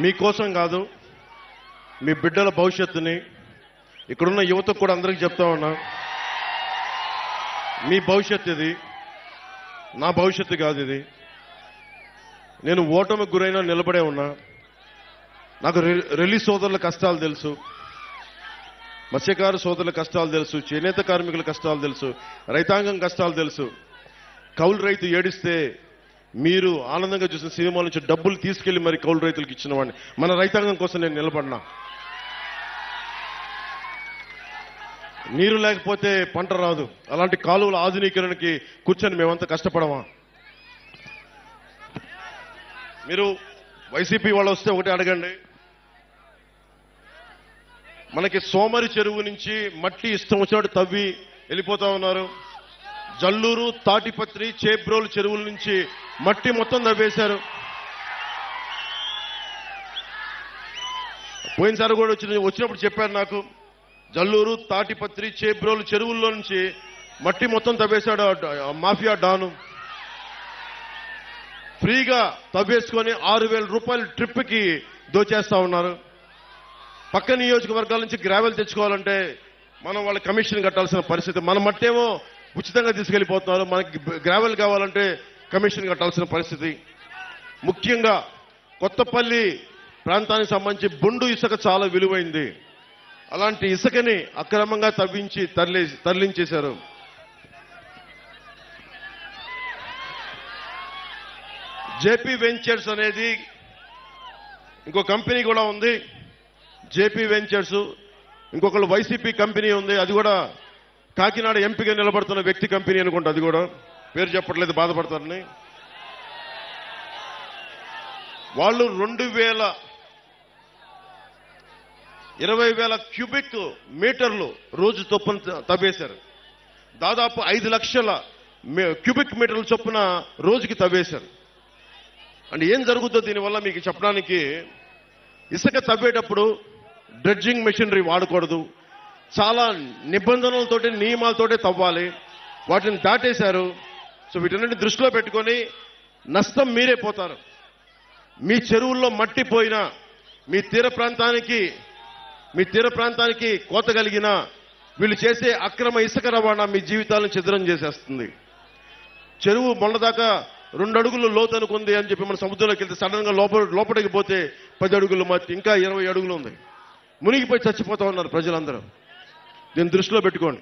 మీకోసం కాదు, మీ బిడ్డల భవిష్యత్తుని ఇక్కడున్న యువతకు కూడా అందరికీ చెప్తా ఉన్నా. మీ భవిష్యత్తు ఇది, నా భవిష్యత్తు కాదు ఇది. నేను ఓటమికి గురైనా నిలబడే ఉన్నా. నాకు రిలీజ్ సోదరుల కష్టాలు తెలుసు, మత్స్యకారు సోదరుల కష్టాలు తెలుసు, చేనేత కార్మికుల కష్టాలు తెలుసు, రైతాంగం కష్టాలు తెలుసు. కౌలు రైతు ఏడిస్తే మీరు ఆనందంగా చూసిన సినిమాల నుంచి డబ్బులు తీసుకెళ్లి మరి కౌలు రైతులకు ఇచ్చిన వాడిని. మన రైతాంగం కోసం నేను నిలబడినా. నీరు లేకపోతే పంట రాదు. అలాంటి కాలువల ఆధునీకరణకి కూర్చొని మేమంతా కష్టపడమా? మీరు వైసీపీ వాళ్ళు వస్తే ఒకటి అడగండి. మనకి సోమరి చెరువు నుంచి మట్టి ఇష్టం వచ్చినట్టు తవ్వి వెళ్ళిపోతా ఉన్నారు. జల్లూరు, తాటిపత్రి, చేబ్రోలు చెరువుల నుంచి మట్టి మొత్తం తవ్వేశారు. పోయినసారి కూడా వచ్చినప్పుడు చెప్పారు నాకు, జల్లూరు, తాటిపత్రి, చేబ్రోలు చెరువుల్లో నుంచి మట్టి మొత్తం తవ్వేశాడు మాఫియా డాను. ఫ్రీగా తవ్వేసుకొని 6,000 రూపాయల ట్రిప్కి దోచేస్తా ఉన్నారు. పక్క నియోజకవర్గాల నుంచి గ్రావెల్ తెచ్చుకోవాలంటే మనం వాళ్ళ కమిషన్ కట్టాల్సిన పరిస్థితి. మన మట్టేమో ఉచితంగా తీసుకెళ్లిపోతున్నారు, మనకి గ్రావెల్ కావాలంటే కమిషన్ కట్టాల్సిన పరిస్థితి. ముఖ్యంగా కొత్తపల్లి ప్రాంతానికి సంబంధించి బొండు ఇసుక చాలా విలువైంది. అలాంటి ఇసుకని అక్రమంగా తవ్వించి తరలించేశారు. జేపీ వెంచర్స్ అనేది ఇంకో కంపెనీ కూడా ఉంది. జేపీ వెంచర్స్, ఇంకొకళ్ళు వైసీపీ కంపెనీ ఉంది. అది కూడా కాకినాడ ఎంపీగా నిలబడుతున్న వ్యక్తి కంపెనీ అనుకుంటా. అది కూడా పేరు చెప్పట్లేదు, బాధపడతారని. వాళ్ళు 20,000 క్యూబిక్ మీటర్లు రోజు చొప్పున తవ్వేశారు. దాదాపు 5 లక్షల క్యూబిక్ మీటర్ల చొప్పున రోజుకి తవ్వేశారు. అంటే ఏం జరుగుతుందో దీనివల్ల మీకు చెప్పడానికి, ఇసుక తవ్వేటప్పుడు డ్రెడ్జింగ్ మెషినరీ వాడకూడదు. చాలా నిబంధనలతోటి, నియమాలతోటి తవ్వాలి. వాటిని దాటేశారు. సో వీటన్నిటిని దృష్టిలో పెట్టుకొని నష్టం మీరే పోతారు. మీ చెరువుల్లో మట్టి పోయినా, మీ తీర ప్రాంతానికి కోత కలిగినా, వీళ్ళు చేసే అక్రమ ఇసుక రవాణా మీ జీవితాలను ఛిద్రం చేసేస్తుంది. చెరువు మొన్నదాకా 2 అడుగులు లోతు అనుకుంది అని చెప్పి మన సముద్రంలోకి వెళ్తే సడన్ గా లోపలికి పోతే 10 అడుగులు మట్టి, ఇంకా 20 అడుగులు ఉంది. మునిగిపోయి చచ్చిపోతా ఉన్నారు ప్రజలందరూ. దీన్ని దృష్టిలో పెట్టుకోండి.